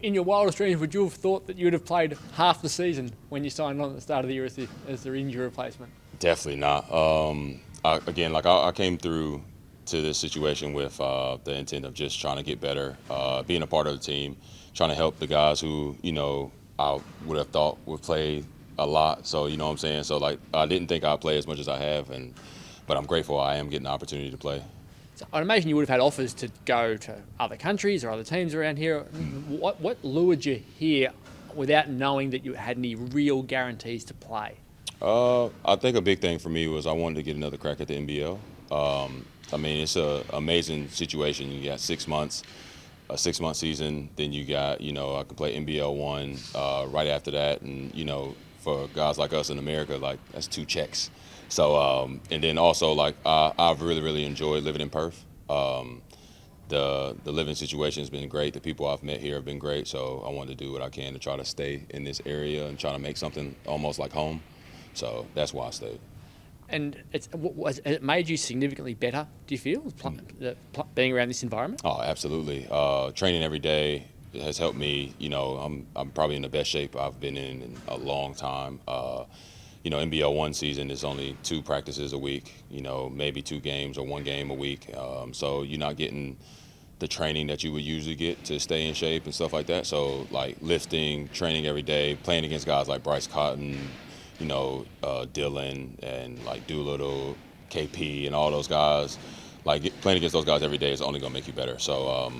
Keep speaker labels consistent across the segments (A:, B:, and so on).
A: in your wildest dreams, would you have thought that you would have played half the season when you signed on at the start of the year as the injury replacement?
B: Definitely not. I came through to this situation with the intent of just trying to get better, being a part of the team, trying to help the guys who, I would have thought would play a lot. So, you know what I'm saying? So, I didn't think I'd play as much as I have, but I'm grateful I am getting the opportunity to play.
A: So I'd imagine you would have had offers to go to other countries or other teams around here. What lured you here without knowing that you had any real guarantees to play?
B: I think a big thing for me was I wanted to get another crack at the NBL. It's an amazing situation. You got 6 months, a 6-month season. Then you got, I can play NBL 1 right after that. And, for guys like us in America, that's 2 checks. So, and then also, I've really, really enjoyed living in Perth. The living situation has been great. The people I've met here have been great. So I wanted to do what I can to try to stay in this area and try to make something almost like home. So that's why I stayed.
A: And it made you significantly better, do you feel, being around this environment?
B: Oh, absolutely. Training every day has helped me. I'm probably in the best shape I've been in a long time. NBL 1 season is only 2 practices a week, maybe 2 games or 1 game a week. So you're not getting the training that you would usually get to stay in shape and stuff like that. So, lifting, training every day, playing against guys like Bryce Cotton, Dylan and Doolittle, KP and all those guys, playing against those guys every day is only going to make you better. So,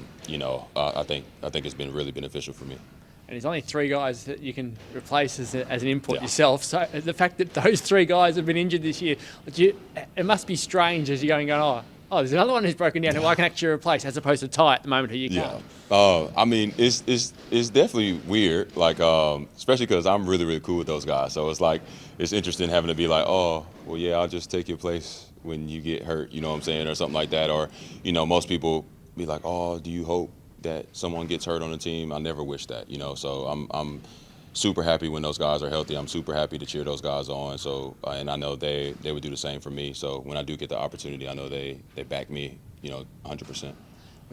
B: I think it's been really beneficial for me.
A: And there's only 3 guys that you can replace as an input yourself. So the fact that those 3 guys have been injured this year, it must be strange as you're going, oh, there's another one who's broken down who I can actually replace, as opposed to Ty at the moment who you can't.
B: It's definitely weird, especially because I'm really, really cool with those guys. So it's interesting having to be oh, well, yeah, I'll just take your place when you get hurt, you know what I'm saying, or something like that. Or, most people be like, oh, do you hope that someone gets hurt on the team? I never wish that, So I'm super happy when those guys are healthy. I'm super happy to cheer those guys on. So, and I know they would do the same for me. So when I do get the opportunity, I know they back me, 100%.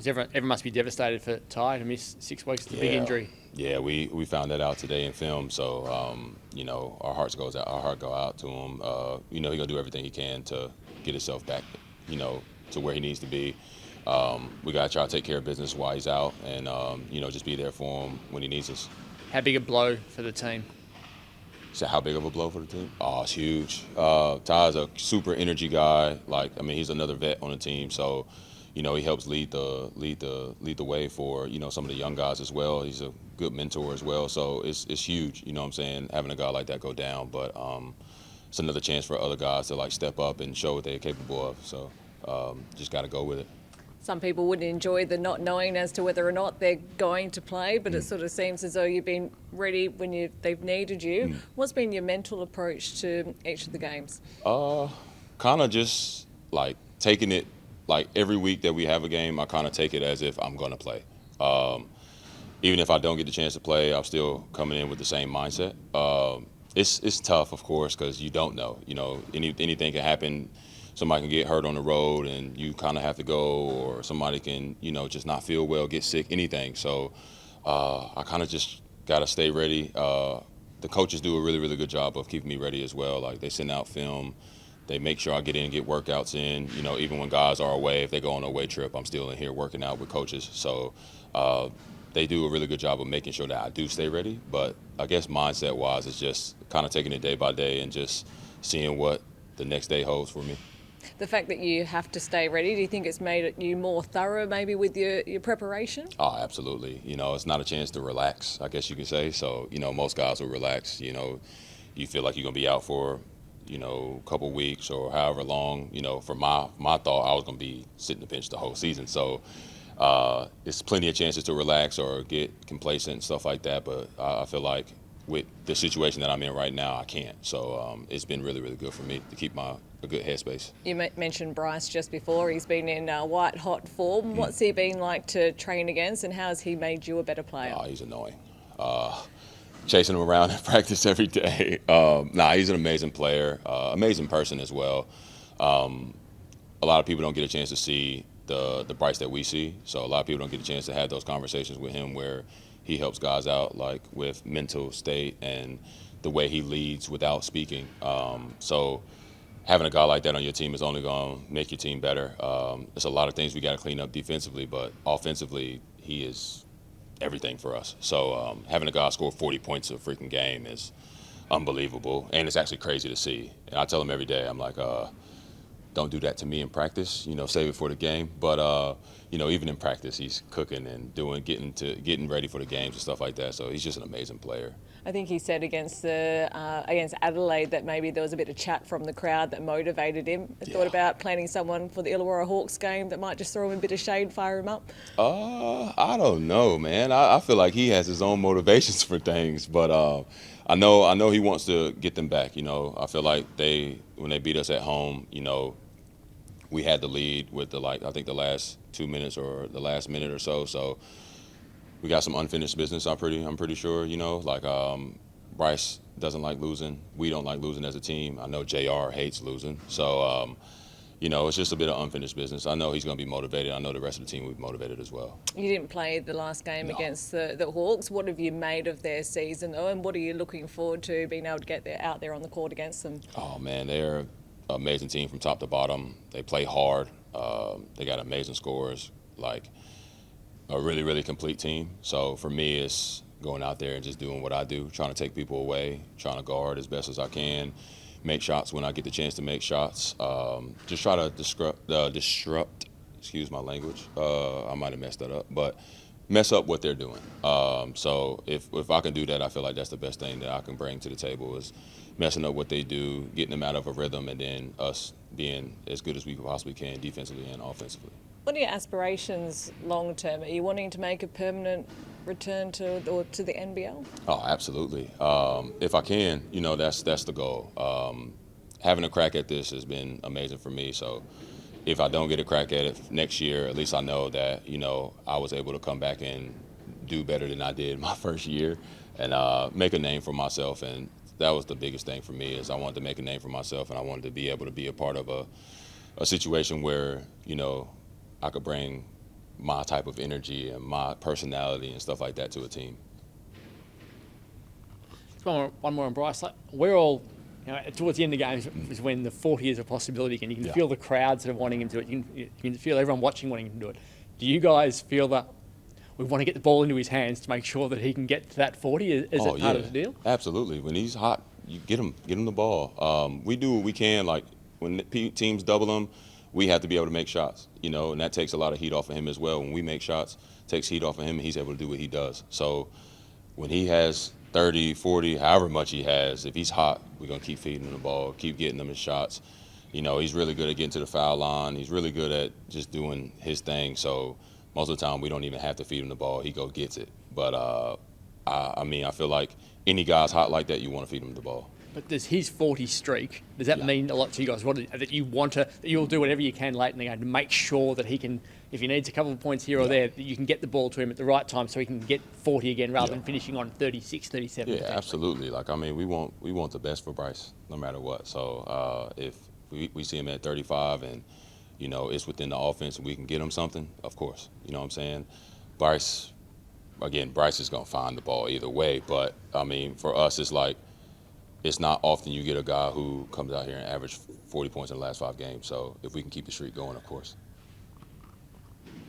A: Everyone must be devastated for Ty to miss 6 weeks. It's a big injury.
B: Yeah, we found that out today in film. So, our heart go out to him. He's gonna do everything he can to get himself back, to where he needs to be. We gotta try to take care of business while he's out, and just be there for him when he needs us.
A: How big a blow for the team?
B: So how big of a blow for the team? Oh, it's huge. Ty's a super energy guy. He's another vet on the team, so he helps lead the way for some of the young guys as well. He's a good mentor as well, so it's huge. You know what I'm saying? Having a guy like that go down, but it's another chance for other guys to step up and show what they're capable of. So just got to go with it.
C: Some people wouldn't enjoy the not knowing as to whether or not they're going to play, but it sort of seems as though you've been ready when they've needed you. What's been your mental approach to each of the games?
B: Kind of just taking it, every week that we have a game, I kind of take it as if I'm going to play. Even if I don't get the chance to play, I'm still coming in with the same mindset. It's tough, of course, because you don't know. Anything can happen. Somebody can get hurt on the road and you kind of have to go, or somebody can, just not feel well, get sick, anything. So I kind of just got to stay ready. The coaches do a really, really good job of keeping me ready as well. They send out film. They make sure I get in and get workouts in. Even when guys are away, if they go on an away trip, I'm still in here working out with coaches. So they do a really good job of making sure that I do stay ready. But I guess mindset-wise, it's just kind of taking it day by day and just seeing what the next day holds for me.
C: The fact that you have to stay ready, do you think it's made you more thorough maybe with your preparation?
B: Oh, absolutely. It's not a chance to relax, I guess you could say. So, most guys will relax. You feel like you're going to be out for, a couple weeks or however long. For my thought, I was going to be sitting the bench the whole season. So it's plenty of chances to relax or get complacent and stuff like that. But I feel like with the situation that I'm in right now, I can't. So it's been really, really good for me to keep a good headspace.
C: You mentioned Bryce just before. He's been in white-hot form. What's he been like to train against, and how has he made you a better player?
B: Oh, he's annoying. Chasing him around in practice every day. He's an amazing player, amazing person as well. A lot of people don't get a chance to see the Bryce that we see. So a lot of people don't get a chance to have those conversations with him where he helps guys out like with mental state and the way he leads without speaking. So having a guy like that on your team is only going to make your team better. There's a lot of things we got to clean up defensively, but offensively, he is everything for us. So having a guy score 40 points a freaking game is unbelievable, and it's actually crazy to see. And I tell him every day, I'm like, don't do that to me in practice. Save it for the game. But even in practice, he's cooking and getting ready for the games and stuff like that. So he's just an amazing player.
C: I think he said against Adelaide that maybe there was a bit of chat from the crowd that motivated him. Thought about planning someone for the Illawarra Hawks game that might just throw him a bit of shade, fire him up.
B: I don't know, man. I feel like he has his own motivations for things, but I know he wants to get them back. I feel like when they beat us at home, we had the lead with I think the last 2 minutes or the last minute or so. So we got some unfinished business. I'm pretty sure. Bryce doesn't like losing. We don't like losing as a team. I know JR hates losing. So it's just a bit of unfinished business. I know he's going to be motivated. I know the rest of the team will be motivated as well.
C: You didn't play the last game against the Hawks. What have you made of their season, though, and what are you looking forward to being able to get out there on the court against them?
B: Oh, man, they're an amazing team from top to bottom. They play hard. They got amazing scores, like a really, really complete team. So for me, it's going out there and just doing what I do, trying to take people away, trying to guard as best as I can, make shots when I get the chance to make shots. Just try to disrupt, excuse my language, I might have messed that up, but mess up what they're doing. So if I can do that, I feel like that's the best thing that I can bring to the table is messing up what they do, getting them out of a rhythm, and then us being as good as we possibly can defensively and offensively.
C: What are your aspirations long term? Are you wanting to make a permanent return to the NBL?
B: Oh, absolutely. If I can, that's the goal. Having a crack at this has been amazing for me. So if I don't get a crack at it next year, at least I know that, I was able to come back and do better than I did my first year and make a name for myself. And that was the biggest thing for me is I wanted to make a name for myself, and I wanted to be able to be a part of a situation where, I could bring my type of energy and my personality and stuff like that to a team.
A: One more on Bryce. We're all, towards the end of the games is when the 40 is a possibility, and you can feel the crowds that are wanting him to do it. You can feel everyone watching wanting him to do it. Do you guys feel that we want to get the ball into his hands to make sure that he can get to that 40? Is it part of the deal?
B: Absolutely. When he's hot, you get him the ball. We do what we can. Like when teams double him, we have to be able to make shots, and that takes a lot of heat off of him as well. When we make shots, it takes heat off of him, and he's able to do what he does. So when he has 30, 40, however much he has, if he's hot, we're going to keep feeding him the ball, keep getting him his shots. He's really good at getting to the foul line. He's really good at just doing his thing. So most of the time, we don't even have to feed him the ball. He gets it. But, I feel like any guy's hot like that, you want to feed him the ball.
A: But does his 40 streak, does that mean a lot to you guys? That you'll do whatever you can late in the game to make sure that he can, if he needs a couple of points here or there, that you can get the ball to him at the right time so he can get 40 again rather than finishing on 36, 37.
B: Yeah, absolutely. We want the best for Bryce no matter what. So if we see him at 35 and, it's within the offense and we can get him something, of course. You know what I'm saying? Bryce is going to find the ball either way. But, for us, it's like, it's not often you get a guy who comes out here and average 40 points in the last 5 games. So if we can keep the streak going, of course.